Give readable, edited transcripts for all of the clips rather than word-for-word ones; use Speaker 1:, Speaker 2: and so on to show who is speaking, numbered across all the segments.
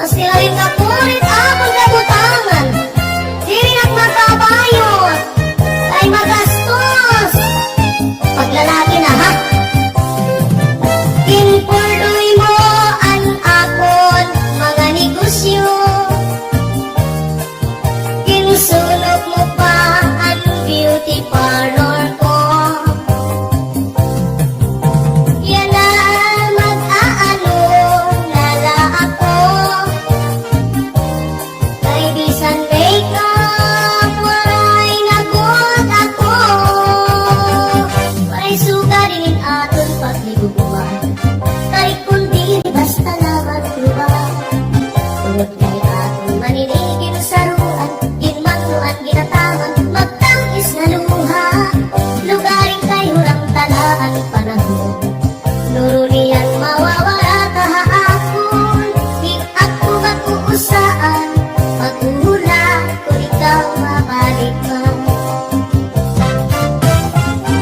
Speaker 1: Pasti lain kapulit akong kabutangan. Diri nagmatabayot, kay magastos. Paglalaki na ha. Impurdoy mo an akon mga negosyo. Kinsulog mo pa ang beauty parlor ko. Yan na mag-aano nala ako. Kay bisan makeup, waray nagot ako. Waray suga rin aton pagliguan. Kay kundi basta na magluban. Tungod kay aton maninigin sa ruan. Ginmangluan ginataman, magtangis na luha. Lugaring kay hurang talaan panahon. Nurunian mawawala kahapon. Di ako mag-uusaan. Pag-uhula kung ikaw mabalik man.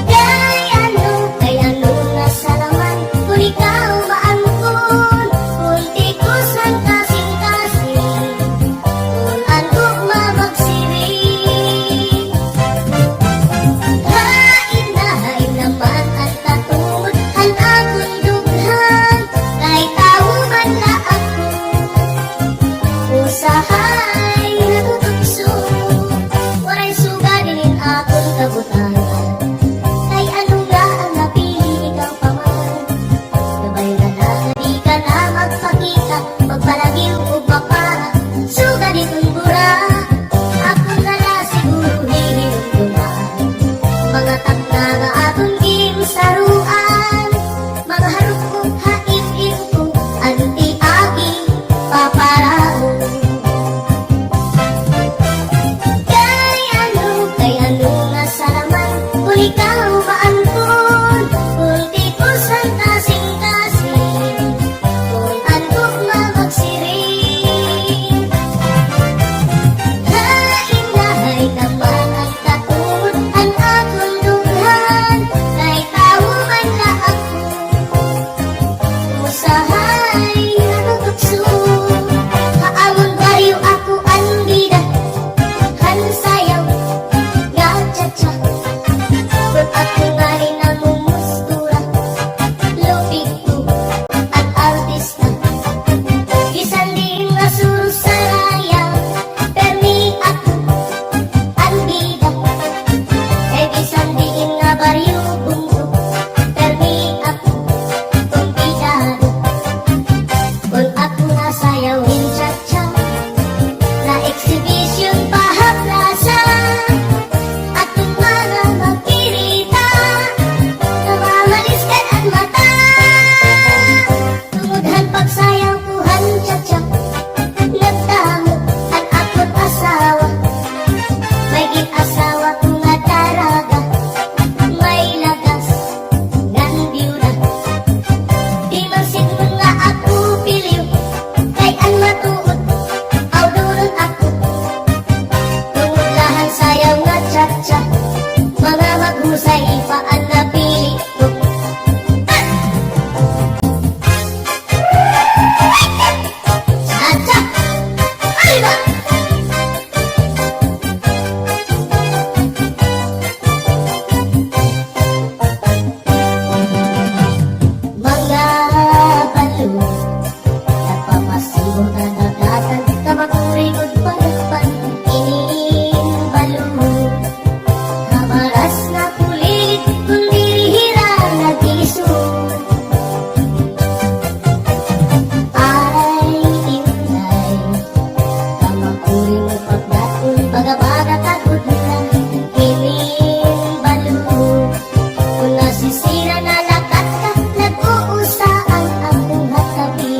Speaker 1: Kay ano na salaman kung ikaw maangkon. Kultikusan kasing-kasing kung andok mamagsiri. Hain naman ang tatungod ang akong dughan. Kay tao man na ako, usahay natutugso. Waray suga din akong kabutangan. Kay ano nga ang napili ikaw pa man. Gabay na na di ka na magpakita. Magpalagiw o baka suga di tumbura. Ako na na siguro hihinunduman. Mga takna nga akong ginsaruan. Mga harap ko hain-in ko anti-agi paparaon. Kay ano nga salaman kung ikaw maangkon. Kultikusan kasing-kasing kung andok mamagsiri. Hain naman ang tatungod ang akong dughan. Kay tao man na ako, usahay natutugso. Haamon bariw ako ang bida, hansayaw nga tsa-tsa. Kung ako nga rin ang mumustura, lupig ko at artista. Bisan din nga surusaraya, permi ako ang bida. Eh bisan din nga bariw bunso, permi ako kumpidado. Kung ako nga sayawin tsa-tsa, na exhibition pahaplasa. Atong mga magkirita, namamalis at mata. Tungodhan pagsayaw kuhan tsa-tsa, nagtamo ang akot asawa. May gin-asawa ko nga daraga, may lagas ngan biyuda. Di man siguro nga ako piliw, kay ang matuod, aw durot ako. Tungod lahan sayaw nga tsa-tsa, mga maghusay pa ang napili ko. Tsa-tsa! Ay ba? Mga balo, nagpapasibo na nagdatan, kamakurikod palakpan, iniin-balo. Kamaras na kulit, kung dirihira nag-isun. Ay, inay, kamakurin mo pagdakon, baga-baga takot lang, iniin-balo. Kung nasisira na lakat ka, nag-uusa ang akong hatabi.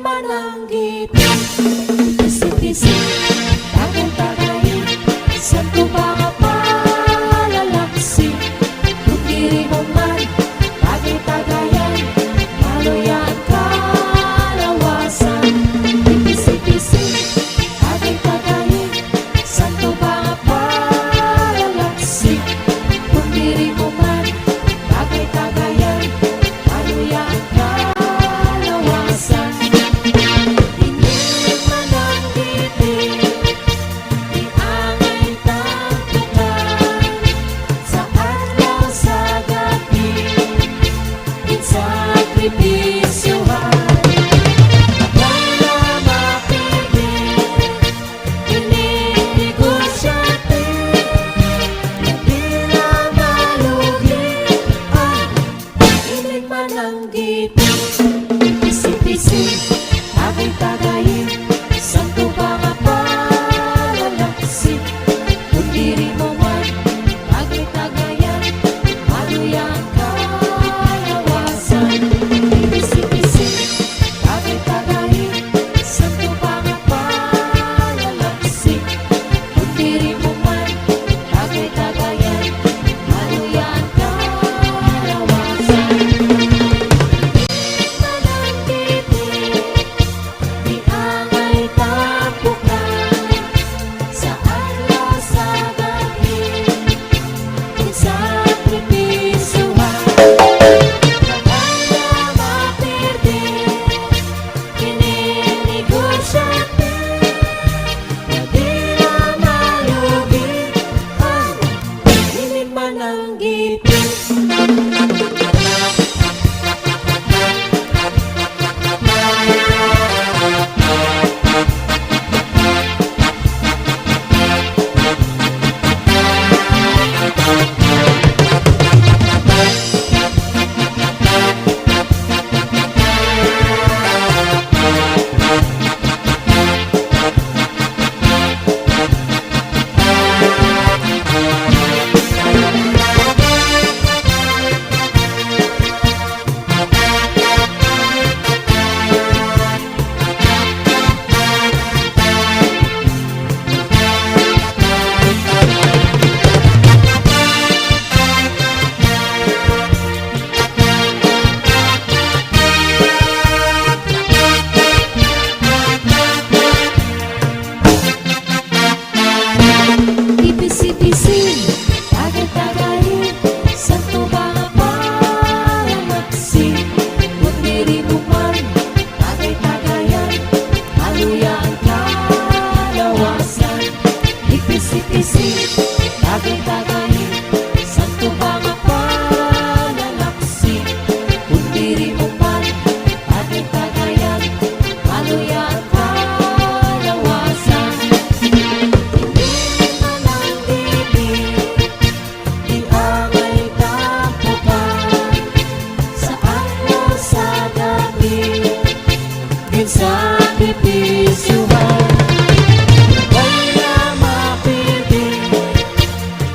Speaker 2: mananggit, ipisi-pisi, tagay-tagayin, saan ko ba nga palalaksi? Kung diri mo man, tagay-tagayan, maluyan kalawasan. Ipisi-pisi, tagay-tagayin, saan ko ba nga palalaksi? Kung diri mo man, tagay-tagayan, maluyan kalawasan. Ipisi-pisi, tagay-tagayin, saan ko ba nga palalaksi? Kung diri mo man, tagay-tagayan, maluyan kalawasan. Ipisi-pisi, tagay-tagayin, saan ko ba nga palalaksi? Kung diri mo man, tagay-tagayan, maluyan kalawasan. Ipisi-pisi, tagay-tagayin, saan ko ba nga palalaksi? Kung diri mo man, tagay-tagayan, maluyan kalawasan. Ipisi-pisi, tagay-tagayin, saan ko ba nga palalaksi? Kung diri mo man, tagay-tagayan, maluyan kalawasan. Sakripisyuhan, wala mapili,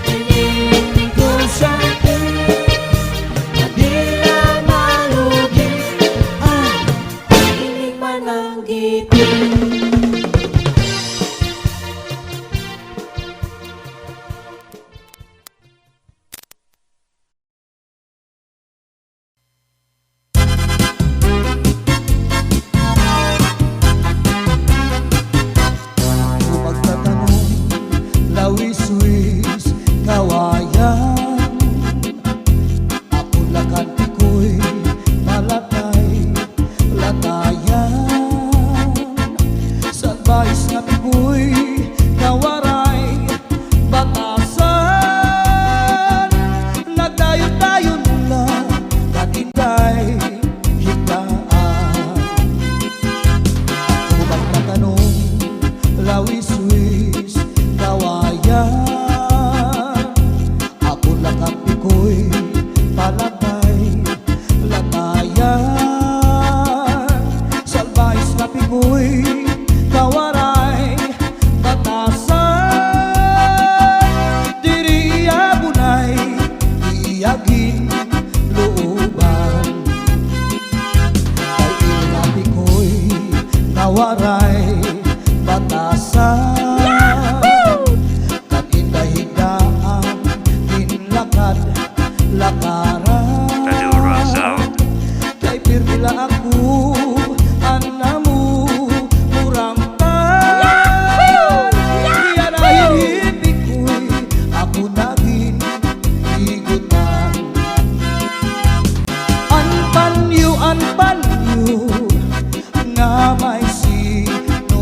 Speaker 2: ininegosyo na di na malugi, ining mananggit.
Speaker 3: Lawis-wis kawayan, ako lakanti ko'y malatay latayan. waray batasan. Kan indah-indahan tinlakad lakaran.
Speaker 4: Tadura Sound.
Speaker 3: Kay pirmila ako anamu murang Iya dahil ibig ko'y ako naging igutan. Anpanyo nga may sino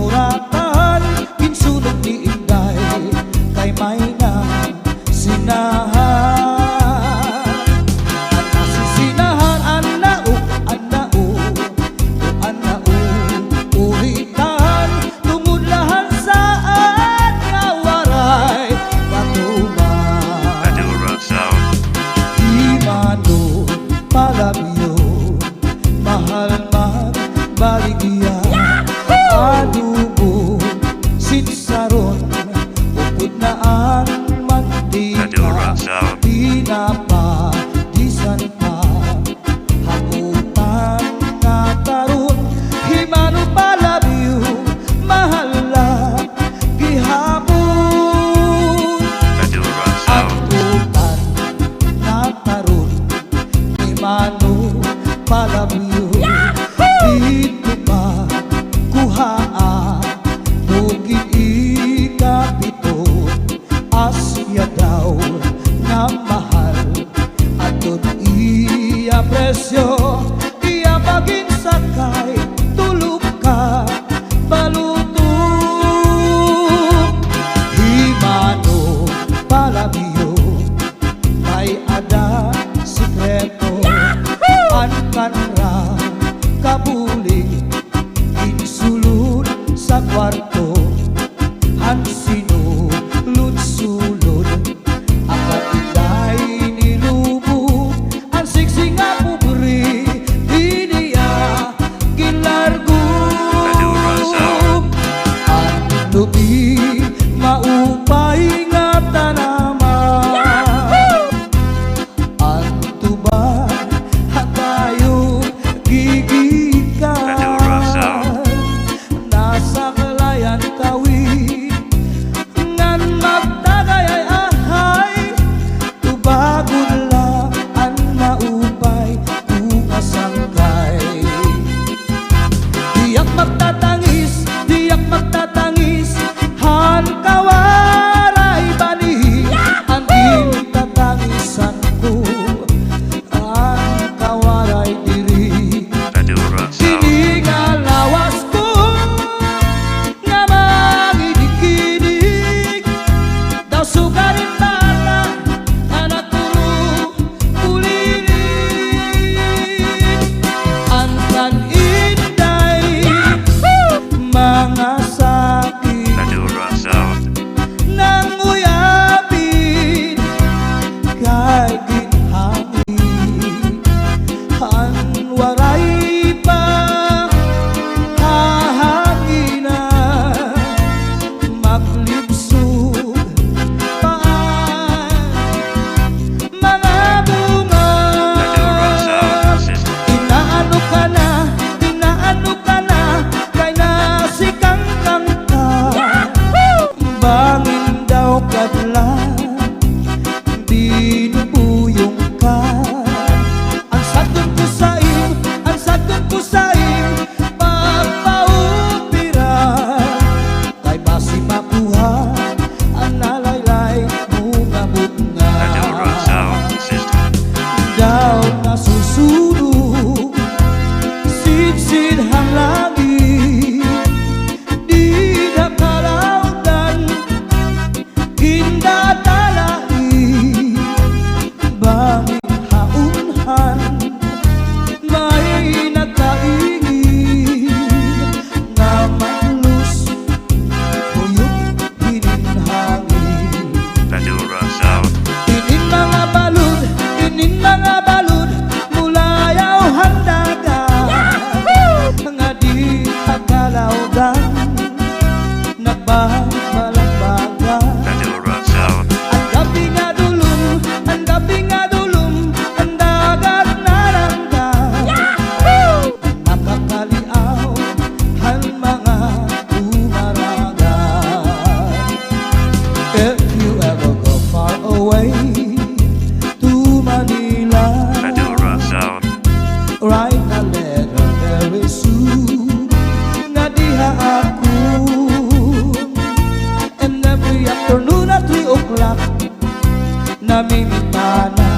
Speaker 3: namimintana,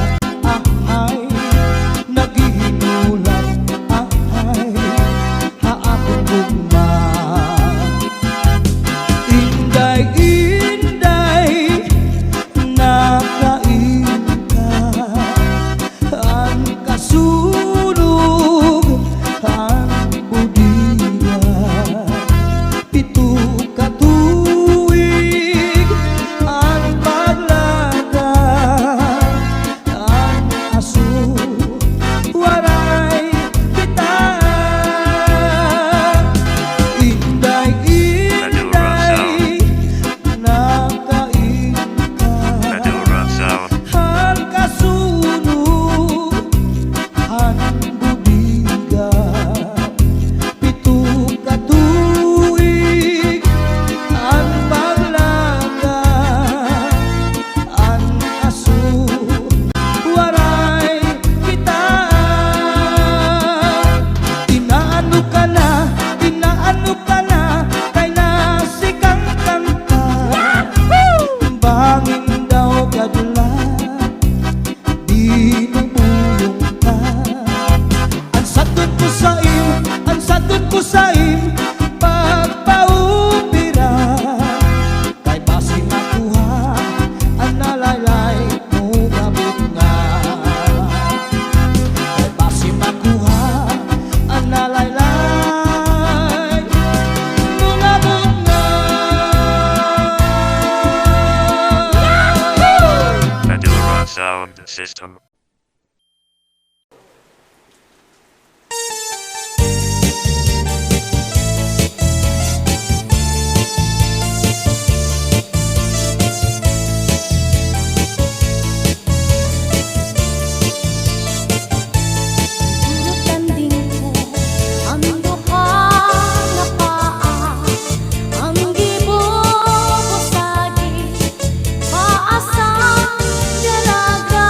Speaker 3: ahay, naghihinulat, ahay, haakong gugma. Inday, inday, nakain ka, ang kasunog, ang budiya, pito ka tuig, ang paglaga, ang aso, waray kita. Inday, inday, nakain ka, ang kasunog, ang budiga, pito ka tuig, ang paglaga, ang aso, waray kita. Inaano ka na, kay nasikang kanta, bangin daw kadula, binubulong ka. Ansadon ko sa im, pagpaupira, kay basi makuha, ang nalaylay mo gabot nga. Kay basi makuha, ang nalaylay mo gabot nga.
Speaker 4: Madura Sound System.
Speaker 1: Tanding ka, ang duha na paa, ang gibubusagi, paasang dalaga.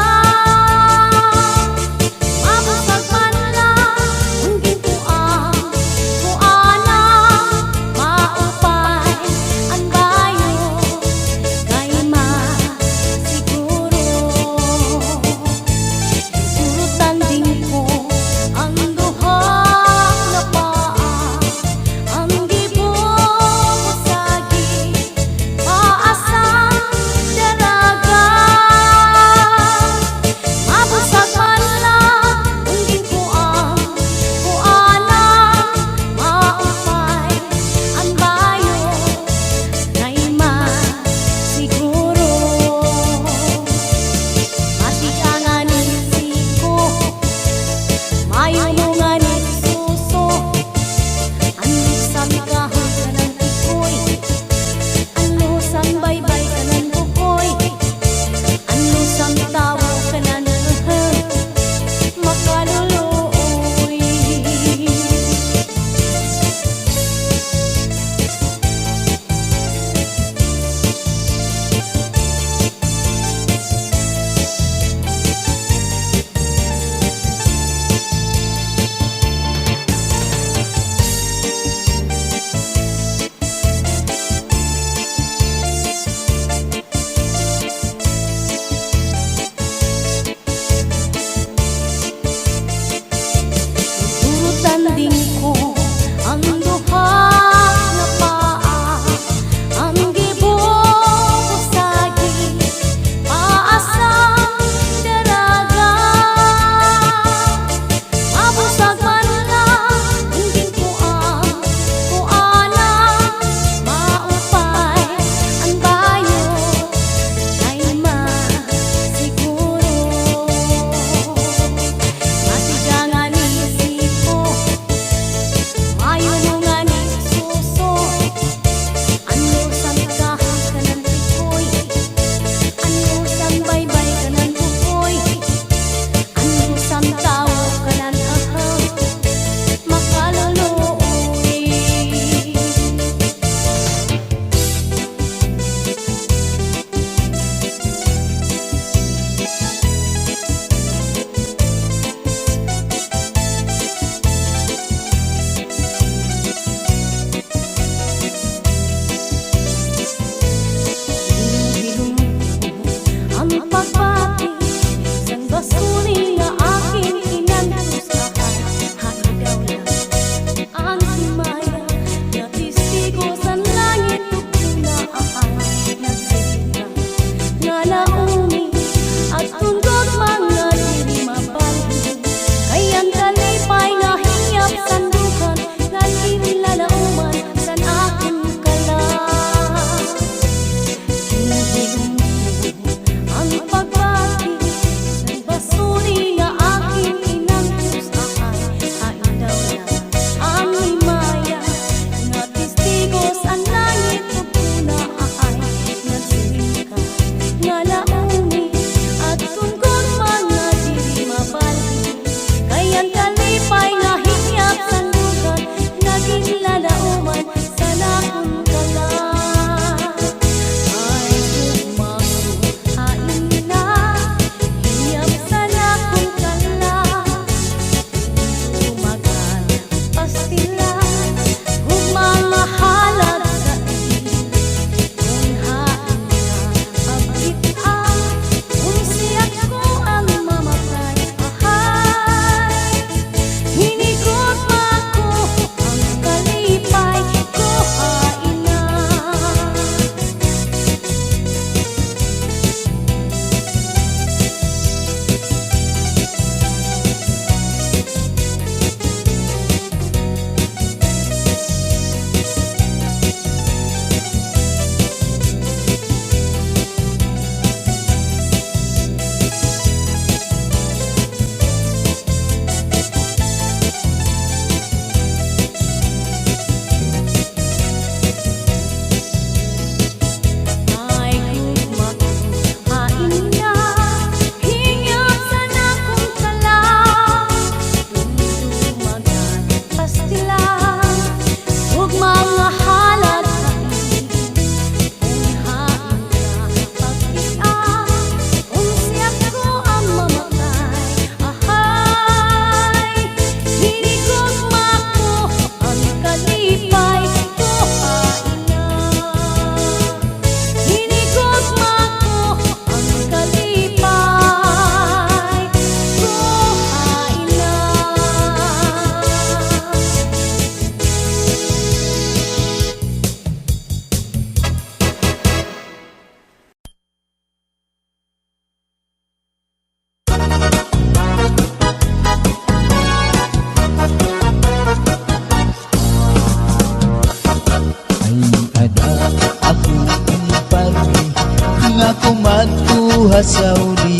Speaker 3: Saudi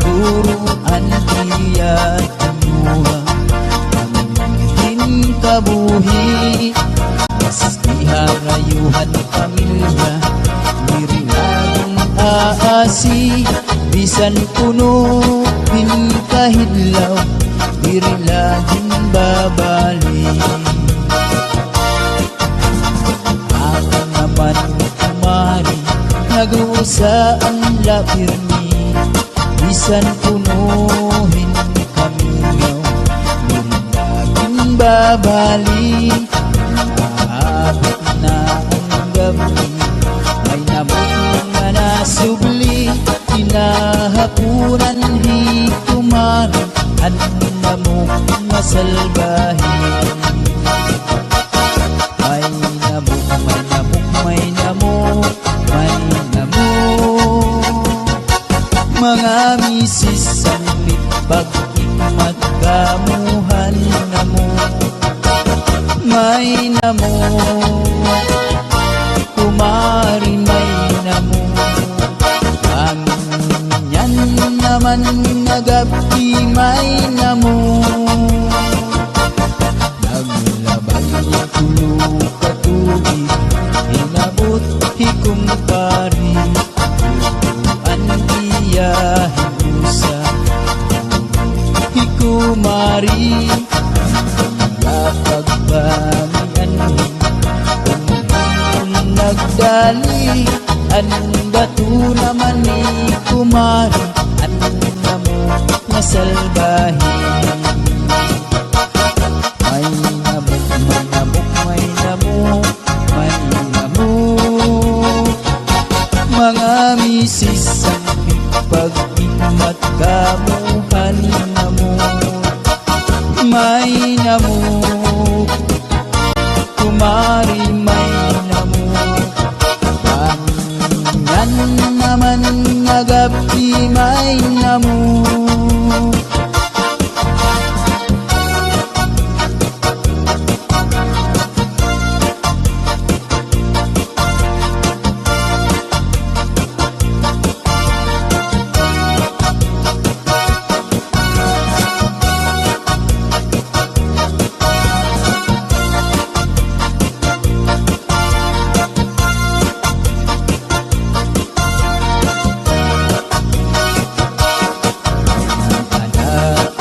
Speaker 3: turuan iya tinuha Pamihin kabuhi Iharayuhan pamilya Diri laging aasi Bisan puno kahidlaw Diri laging babalik Ako naman kumari Nag-uusa ang lapirni Bisan punuhin kamingaw Diri laging babalik Abot na ang gabi May namang nga nasubli Inahapunan di kumaran Anong namok nga salbahin May namok, may namok, may namok May namok Mga misis ang pag-ikmat kamuhan namok May namok Kumari may namok Kanyan naman nagabi may namok Naglabay ang tulo katubig Inabot hikumpari Turuan iya hinusa Hikumari Pagbamian kung nagdali Anong bato naman ni kumari Anong namok na salbahin May namok, may namok, may namok May namok Mga misis ang pag-ikmat kamuhan namok May namok Kumari may namok Kanyan naman nagabi may namok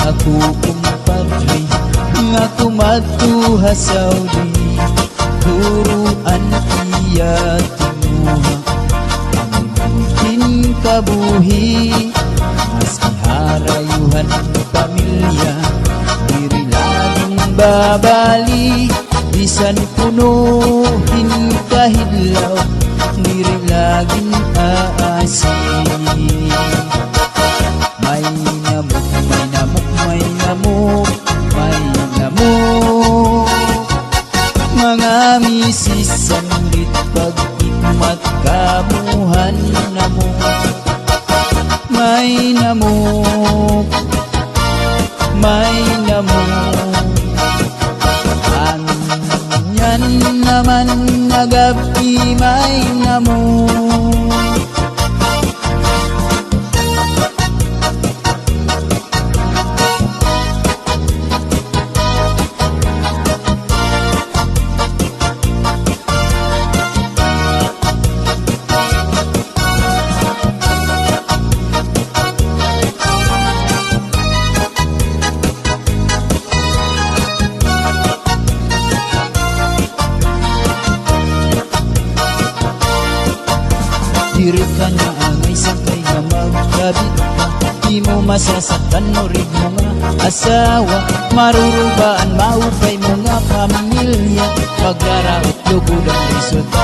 Speaker 3: Ako kumpadri nga kumatuha Saudi turuan iya tinuha Pamihin kabuhi mas iharayuhan pamilya Diri laging babali bisan punuhin kahidlaw Diri laging aasi May namok, may namok, may namok, may namok Mga misis ang pag-ikmat kamuhan namok May namok, may namok Kanyan naman nagabi may namok Diri ka na angay sakay nga magkabit ka Di mo masasaktan mo rin mo nga asawa Marurubaan maupay mo nga pamilya Paglaraot lugod ang resulta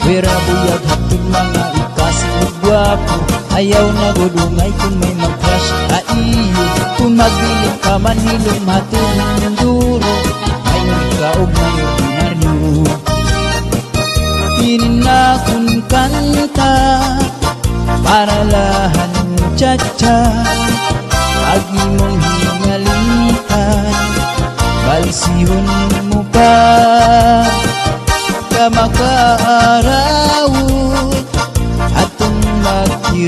Speaker 3: Pera buyag hatun mga ikasi o gwapo Ayaw na gudungay kung may mag-crush iyo Kung magbiling ka man hilong matulong ng duro Ayaw ka o ngayon binaryo Pinakun kanta para lahan cha-cha Lagi mong hingalitan Balsihon mo pa Kamakaaraw Atong makir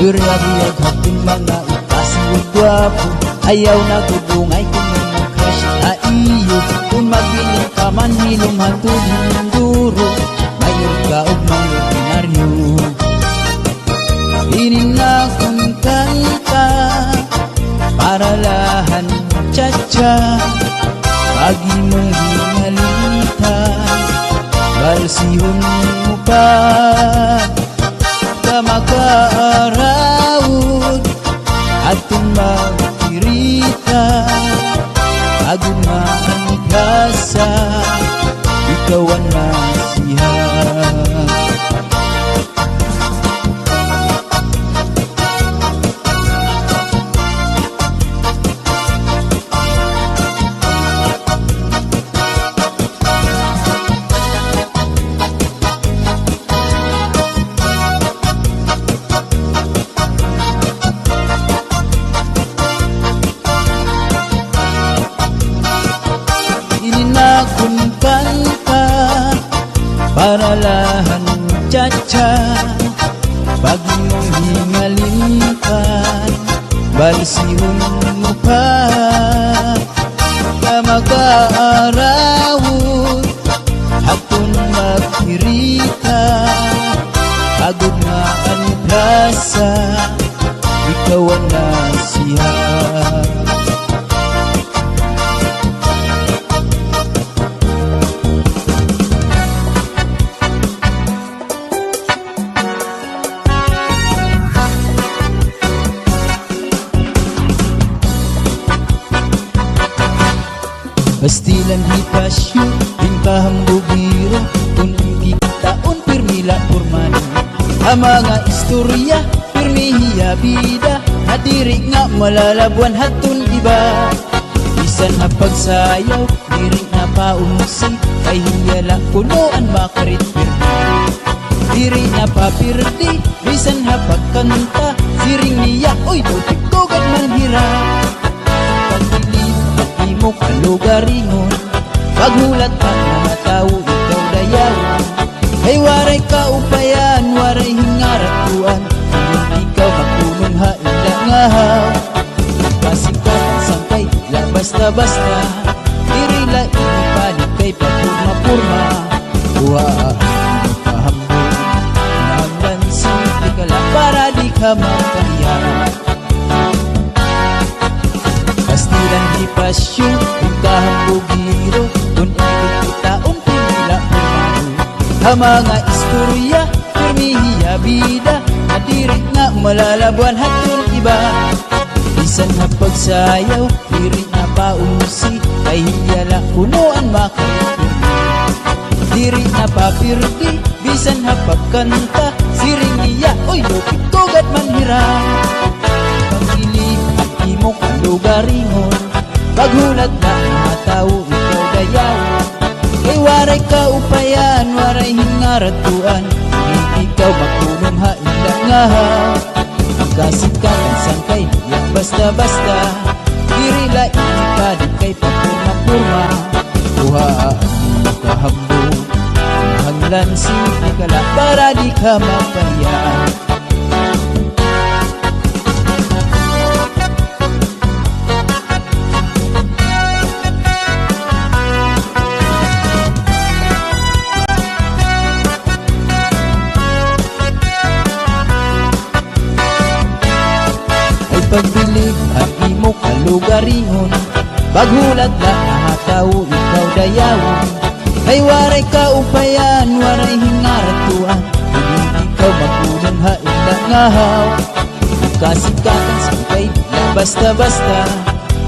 Speaker 3: Biyag hating mga ipasibog gwapo, ayaw na gudungay kung may crush na iyo. Kung magbiling ka man hilom hatod hinduro, mayor ka o mga ordinaryo. Ininakon kanta para lahan cha-cha, pagi mong hinalitan, balsihon mo pa makaaraod atong magkirita, agumaan kasa ikaw ang nasihan. Ininakon kanta para lahan cha-cha, pagi mong hingalinkan, balsihon mo pa na makaarawod atong magkirita, agad na ang plasa ikaw ang nasihan. Pastilan hipasyo, hingkahambugiro, kung ikitaon pirmila purman. Ang mga istorya, pirmihiya bida, nadiri nga malalabuan hatun iba. Bisan na pagsayaw, diri na paunsi, ay hiyala kunoan makarit pirmi. Diri na papirdi, bisan na pagkanta, siring niya, oy daw tiktogan man hirap. Mo kalugaringon, paghulat pa mga tao ikaw dayawan. Ay waray kaupayan, waray hingaratuan, kung ikaw makunong haila ngahaw. Pasikatan sangkay, la basta-basta, dirila inipalit kay papurma-purma. Buhaan mo kahambog, naglansin ka lang para di ka makahiyan. Pastilan di pasyo, kung kahambugiro, kung ikitaon pinila pumano. Ang mga istorya, pirmihiya bida, nadiri nga malalabuan hatun iba. Bisan na pagsayaw, diri na paunsi, ay hiyala kunoan makapirmi. Diri na papirdi, bisan na pagkanta, siring niya, oy lupit kogat man hirang. Mo kalugaringon, paghulat na mga tao ikaw dayawan. Kay waray kaupayan, waray hingaratuan, hindi ikaw makunong haila ngahaw. Ang kasikatan sangkay, yan basta-basta, dirila inipalit kay papurma-purma. Buhaan mo kahambog, hanglansin ka lang para di ka mapayaan. Pagbilib ang imo kalugaringon, paghulat na mga tao ikaw dayawon. Ay waray kaupayan, waray hingaratuan, hindi ikaw makunang haila ngahaw. Kasikatan sangkay na basta-basta,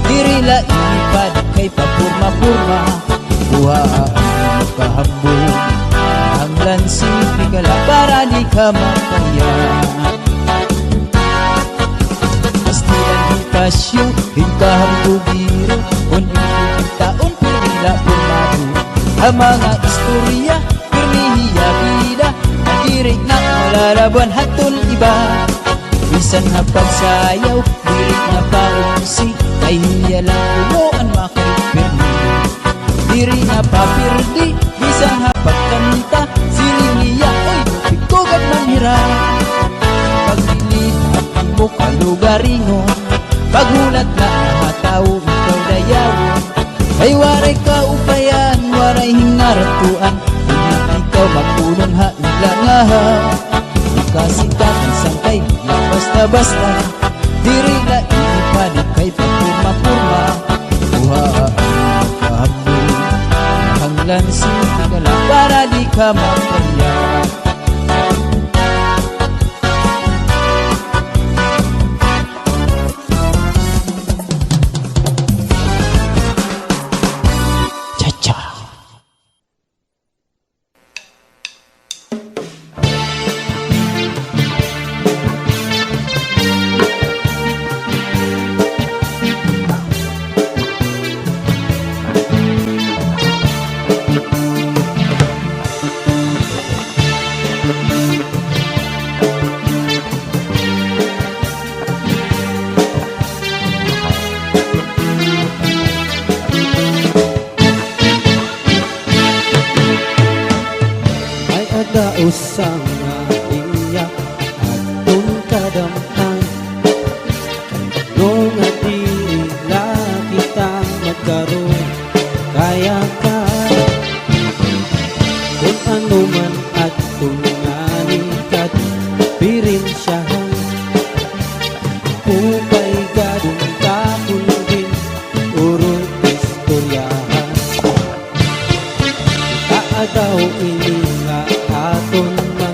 Speaker 3: dirila inipad kay papurma-purma. Buhaan mo kahambog, ang lansin ka lang para di ka mapayaan. Pasyo, hingkahambugiro, kung ikitaon pirmila pumano. Ang mga istorya, pirmihiya bida, nadirig na malalabuan hatun iba. Bisan na pagsayaw, dirig na paunsi, ay hiya lang kunoan makipirmi. Diri na papirdi, bisan na pagkanta, siling niya, oy lupit kogat man hirap. Pagdilig at malugaringon. Pagulat na mga tao, ikaw dayawon. Ay waray kaupayan, waray hingaratuan. Kung ikaw mapunong hailangaha, makasitatan sangkay, di basta-basta. Diri na ipanik kay papurma-purma. Buhaan magkahabol, hanglansin ka lang para di ka mapaya.
Speaker 2: Usang nga iyak atong kadamtan nung adila kita magkaroon kaya ka kung ano man atong nganikat pirin siyahan upay gadong kakulugin urong istoryahan kaadaw ini aton mga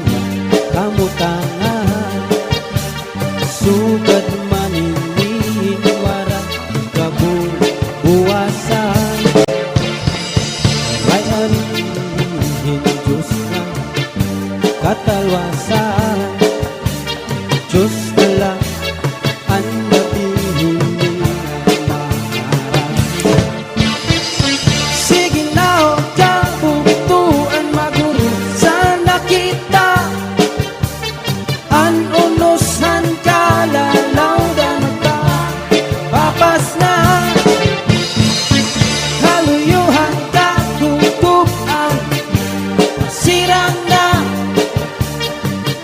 Speaker 2: kamutangan sugad maninihin warang kabuwasan ay anihin Diyos na katalwasan Diyos na lang ang nabihin maharap. Sige na o kabuktuan maguro kita an unusan kalalaw dan ta papas na kaluyuhan katutupan sirang na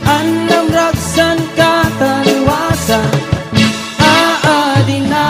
Speaker 2: an namragsan kataliwasan aadi na.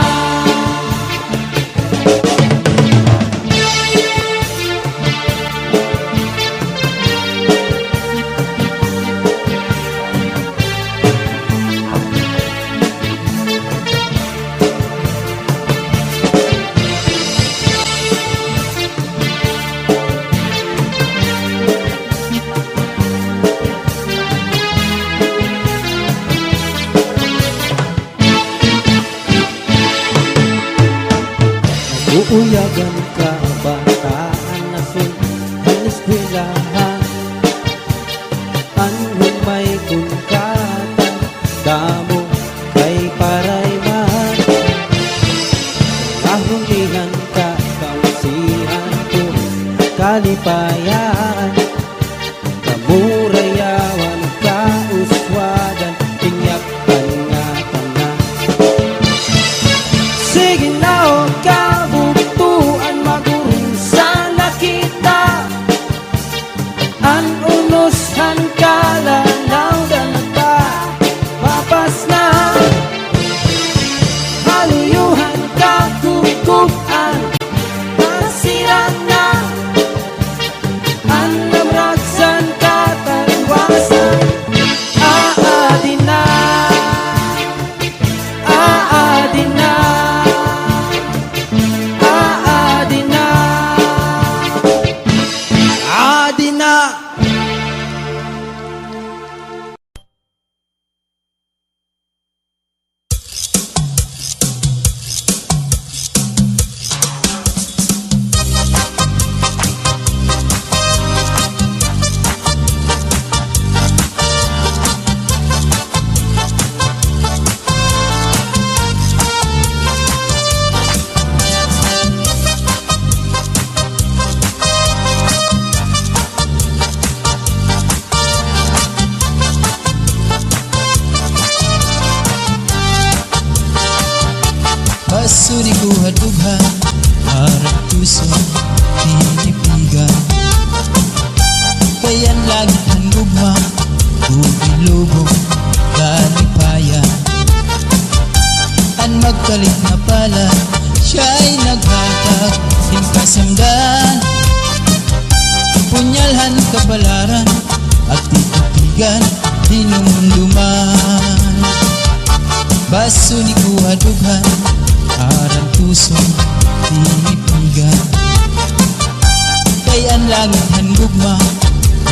Speaker 2: Uuyagan ka bataan na sulhan eskwelahan ang humay kunkatan damo kay parayman kahundihan ka kausihan ko kalipayan kamurayawan kauswagan tingyakan nga tanga. Sige na o kabuktuan magurong sana kita an unusan kalalaw dan ta papas na haluyuhan katutupan masirang na an namragsan kataliwasan aadi na aadi na aadi na aadi na.
Speaker 3: Basuri ko hadughan, harap puso, tinipigan. Kayan lagi ang gugma, tubilubog, dalipayan. magkalit na pala, siya'y naghatag ng kasamdan. Punyalhan kapalaran at tititigan hinumduman. Baso ni kuhadughan arang tusong tinipigan. Kay ang langit handugma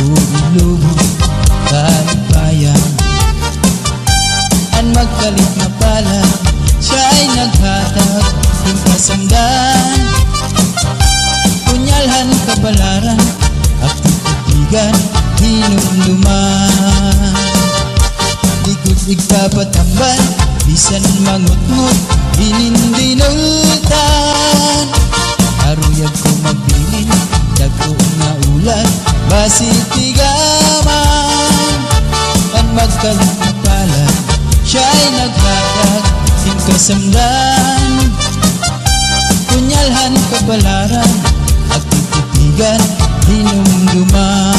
Speaker 3: ulubog kalipayan. Ang magkalit na pala, siya'y naghatag ng kasamdan. Punyalhan kapalaran at tititigan hinumduman. Likod igpapatambal, bisan mangutngot inindinultan. Aruyag ko magbilin, dagko na ulan, basitigaman. Ang magkalit na pala, siya'y naghatag ng kasamdan. Punyalhan kapalaran at tititigan hinumduman.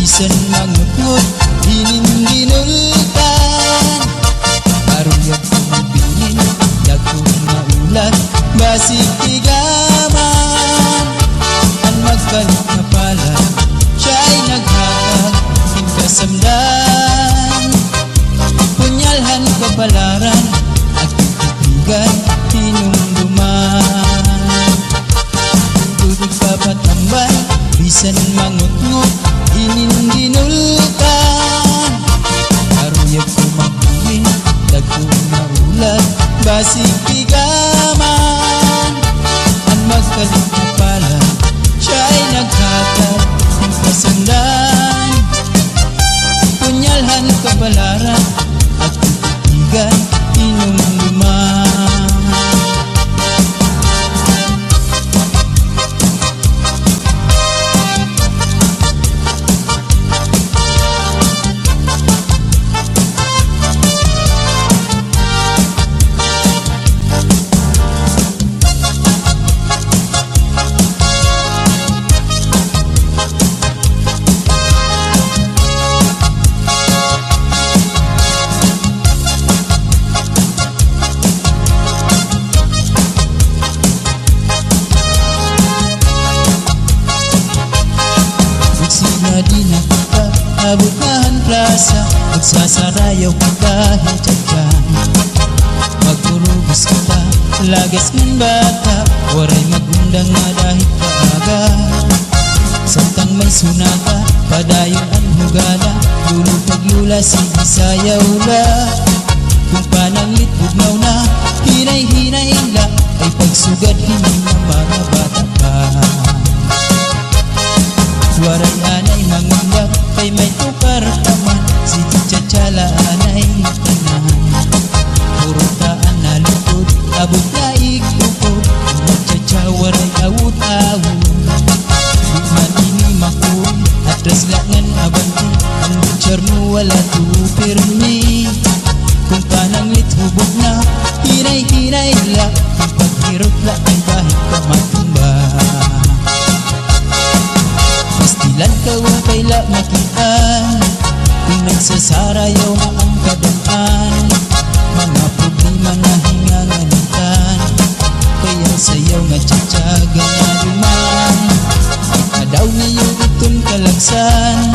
Speaker 3: Bisan mangutngot inindinultan. Aruyag ko magbilin, dagko na ulan, basitigaman. Ang magkalit na pala, siya'y naghatag ng kasamdan. Punyalhan kapalaran at tititigan hinumduman. Tudig papatambal, bisan mangutngot inindinultan. Aruyag ko magbilin, dagko na ulan, basitigaman. Ang magkalit na pala, siya'y naghatag ng kasamdan. Punyalhan kapalaran at tititigan hinumduman. Di na kita abukahan plaza, magsasarayaw kita hintyan. Magturubos kita, lagas ng bata, waray magundang na dahil kaaga. Samtang may sunata, padayon ang hugala, lulong paglula sigisayaw la. Kung pananglit bugnaw na, hinay-hinay la, ay pagsugad hindi na mga bata pa. Waray anay mangunggap, kay may tukar taman, si Titsatsyala anay tanan. Purutaan na lukod, abot na ikukod, Titsatsa waray awut-awut. Bukman ini makul, atras langan abanti, ang butcher mo wala tupirmi. Kung pananglit hubog na, hinay-hinay la, ang paghirot la ay bahit ka matumba. Pastilan ka ang kaila makita, kung nagsasarayaw na ang kadaan. Mga problema na hinganganitan, kaya sayaw nga tsatsaga na duman. Ikadaw niyo itong kalagsan,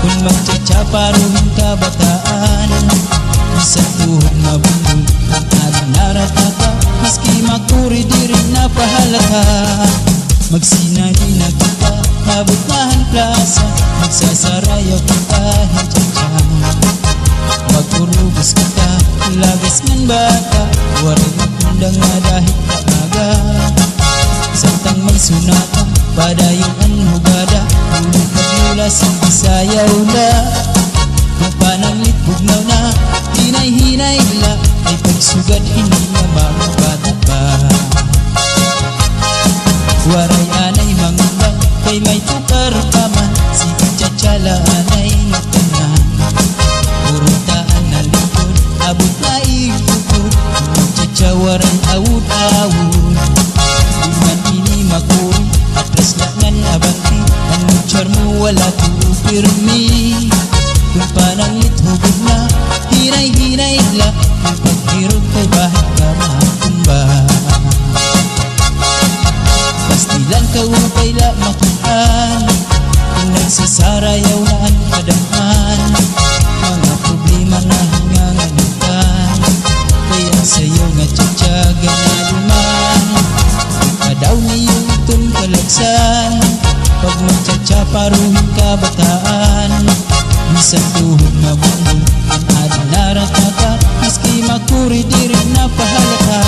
Speaker 3: kung magtsatsaparohin kabataan. Sa tuhog na bundol, ang agang naratata, maski makuri di rin napahalata. Magsinadi na kita, mabutahan plaza, magsasarayaw kita hintyan. Magturubos kita, lagas ng bata, waray magundang na dahil kaaga. Samtang may sunata, padayon ang hugada, ulong paglula sigisayaw la. Kung pananglit bugnaw na, hinay-hinay la, ay pagsugod sugad hindi na mabata pa. Waray anay mangunda kay may tukar pa man, si Chachala anay ngatanan. Urutaan na likod, abot na ikukod, Chacha waray awud-awud. Di man ini makuri, atras na ngan abanti, ang muchar mo wala pirmi. Kung pananglit hugod na, hinay-hinay la, kung paghirot kay bahit ka matumba. Pastilan ka upay la makitaan, kung nagsasarayaw na ang kadahan. Mga problema na hinganganitan, kaya sa'yo nga tsatsaga na luman. Kadaw niyo itong kalagsan, pag magtsatsa paruhin ka bataan. Bisan tuhod na bumbong, ang adinarat na ka, maski makuri di rin napahalata.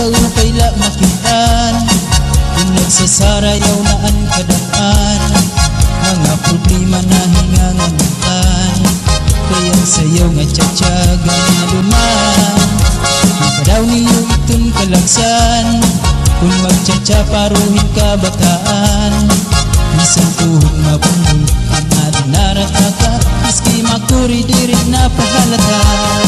Speaker 3: Upay la makitaan, kung nagsasarayaw na ang kadaan. Mga problema na hinganganitan, kaya sayaw nga tsatsaga na luman. Kadaw niyo itong kalagsan, kung magtsatsa paruhin ka bataan. Bisan tuhod mabumbol, ang adinarat na ka, maski makuri di rin napahalata.